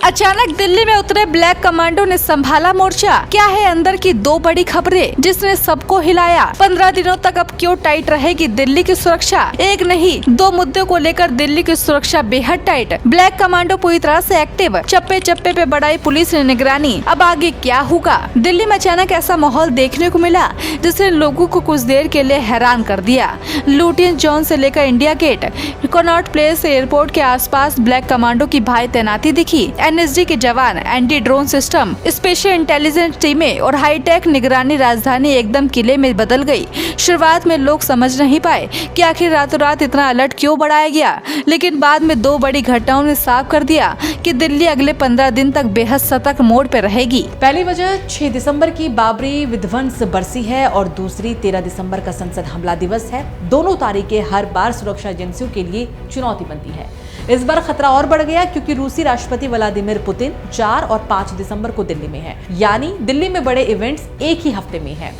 अचानक दिल्ली में उतरे ब्लैक कमांडो ने संभाला मोर्चा। क्या है अंदर की दो बड़ी खबरें जिसने सबको हिलाया। 15 दिनों तक अब क्यों टाइट रहेगी दिल्ली की सुरक्षा। एक नहीं, दो मुद्दों को लेकर दिल्ली की सुरक्षा बेहद टाइट। ब्लैक कमांडो पूरी तरह से एक्टिव, चप्पे चप्पे पे बढ़ाई पुलिस ने निगरानी। अब आगे क्या होगा। दिल्ली में अचानक ऐसा माहौल देखने को मिला जिसने लोगों को कुछ देर के लिए हैरान कर दिया। लुटियंस जोन से लेकर India Gate, Connaught Place, airport के आसपास ब्लैक कमांडो की भारी तैनाती दिखी। एनएसजी के जवान, anti drone system, special intelligence टीमें और हाईटेक निगरानी राजधानी एकदम किले में बदल गई। शुरुआत में लोग समझ नहीं पाए कि आखिर रातों रात इतना अलर्ट क्यों बढ़ाया गया, लेकिन बाद में दो बड़ी घटनाओं ने साफ कर दिया कि दिल्ली अगले 15 दिन तक बेहद सतर्क मोड पे रहेगी। पहली वजह 6 दिसंबर की बाबरी विध्वंस बरसी है और दूसरी 13 दिसंबर का संसद हमला दिवस है। दोनों तारीखें हर बार सुरक्षा एजेंसियों के लिए चुनौती बनती है। इस बार खतरा और बढ़ गया क्योंकि रूसी राष्ट्रपति व्लादिमीर पुतिन 4 और 5 दिसंबर को दिल्ली में है, यानी दिल्ली में बड़े इवेंट्स एक ही हफ्ते में हैं।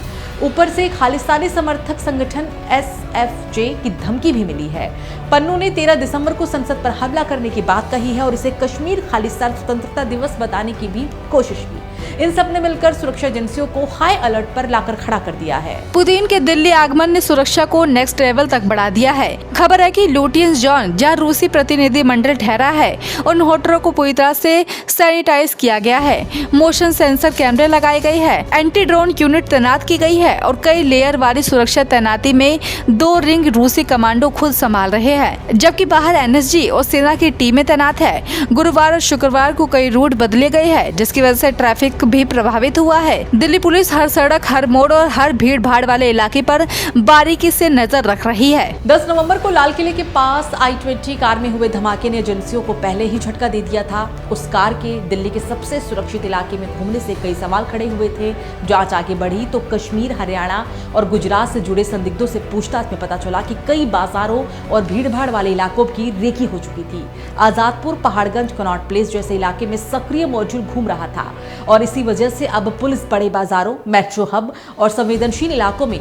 ऊपर से खालिस्तानी समर्थक संगठन SFJ की धमकी भी मिली है। पन्नू ने 13 दिसंबर को संसद पर हमला करने की बात कही है और इसे कश्मीर खालिस्तान स्वतंत्रता दिवस बताने की भी कोशिश की। इन सब ने मिलकर सुरक्षा एजेंसियों को हाई अलर्ट पर लाकर खड़ा कर दिया है। पुतिन के दिल्ली आगमन ने सुरक्षा को नेक्स्ट लेवल तक बढ़ा दिया है। खबर है कि लुटियंस जोन, जहां रूसी प्रतिनिधि मंडल ठहरा है, उन होटलों को पूरी तरह से सैनिटाइज किया गया है। मोशन सेंसर कैमरे लगाए गए हैं, एंटी ड्रोन यूनिट तैनात की गई है और कई लेयर वाली सुरक्षा तैनाती में 2 रिंग रूसी कमांडो खुद संभाल रहे हैं, जबकि बाहर एनएसजी और सेना की टीमें तैनात है। गुरुवार और शुक्रवार को कई रूट बदले गए हैं, जिसकी वजह से ट्रैफिक भी प्रभावित हुआ है। दिल्ली पुलिस हर सड़क, हर मोड़ और हर भीड़ भाड़ वाले इलाके पर बारीकी से नजर रख रही है। 10 नवंबर को लाल किले के पास I-20 कार में हुए धमाके ने एजेंसियों को पहले ही झटका दे दिया था। उस कार के दिल्ली के सबसे सुरक्षित इलाके में घूमने से कई सवाल खड़े हुए थे। जांच आगे बढ़ी तो कश्मीर, हरियाणा और गुजरात से जुड़े संदिग्धों से पूछताछ में पता चला कि कई बाजारों और भीड़ भाड़ वाले इलाकों की रेकी हो चुकी थी। आजादपुर, पहाड़गंज, कनॉट प्लेस जैसे इलाके में सक्रिय मौजूद घूम रहा था और इसी वजह से अब पुलिस बड़े बाजारों, मेट्रो हब और संवेदनशील इलाकों में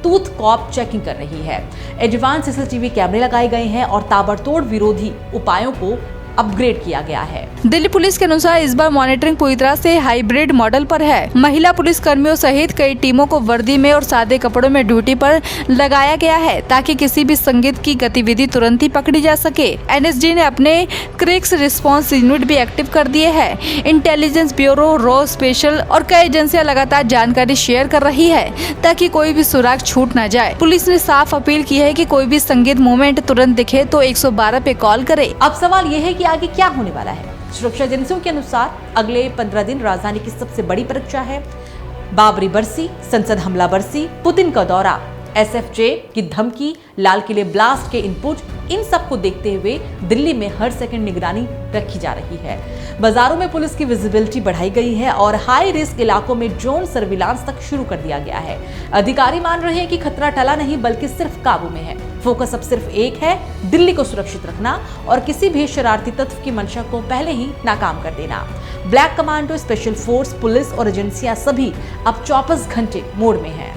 टूथ कॉप चेकिंग कर रही है। एडवांस CCTV कैमरे लगाए गए हैं और ताबड़तोड़ विरोधी उपायों को अपग्रेड किया गया है। दिल्ली पुलिस के अनुसार इस बार मॉनिटरिंग पूरी तरह से हाइब्रिड मॉडल पर है। महिला पुलिस कर्मियों सहित कई टीमों को वर्दी में और सादे कपड़ों में ड्यूटी पर लगाया गया है ताकि किसी भी संदिग्ध की गतिविधि तुरंत ही पकड़ी जा सके। एनएसजी ने अपने क्रिक्स रिस्पांस यूनिट भी एक्टिव कर दिए हैं। इंटेलिजेंस ब्यूरो, रॉ, स्पेशल और कई एजेंसियां लगातार जानकारी शेयर कर रही है ताकि कोई भी सुराग छूट न जाए। पुलिस ने साफ अपील की है कि कोई भी संदिग्ध मूवमेंट तुरंत दिखे तो 112 पे कॉल करे। अब सवाल ये है कि आगे क्या होने वाला है। सुरक्षा एजेंसियों के अनुसार अगले 15 दिन राजधानी की सबसे बड़ी परीक्षा है। बाबरी बरसी, संसद हमला बरसी, पुतिन का दौरा, SFJ की धमकी, लाल किले ब्लास्ट के इनपुट, इन सब को देखते हुए दिल्ली में हर सेकंड निगरानी रखी जा रही है। बाजारों में पुलिस की विजिबिलिटी बढ़ाई गई है और हाई रिस्क इलाकों में ड्रोन सर्विलांस तक शुरू कर दिया गया है। अधिकारी मान रहे हैं कि खतरा टला नहीं बल्कि सिर्फ काबू में है। फोकस अब सिर्फ एक है, दिल्ली को सुरक्षित रखना और किसी भी शरारती तत्व की मंशा को पहले ही नाकाम कर देना। Black commando, special force, police और एजेंसियां सभी अब 24 घंटे मोड में हैं।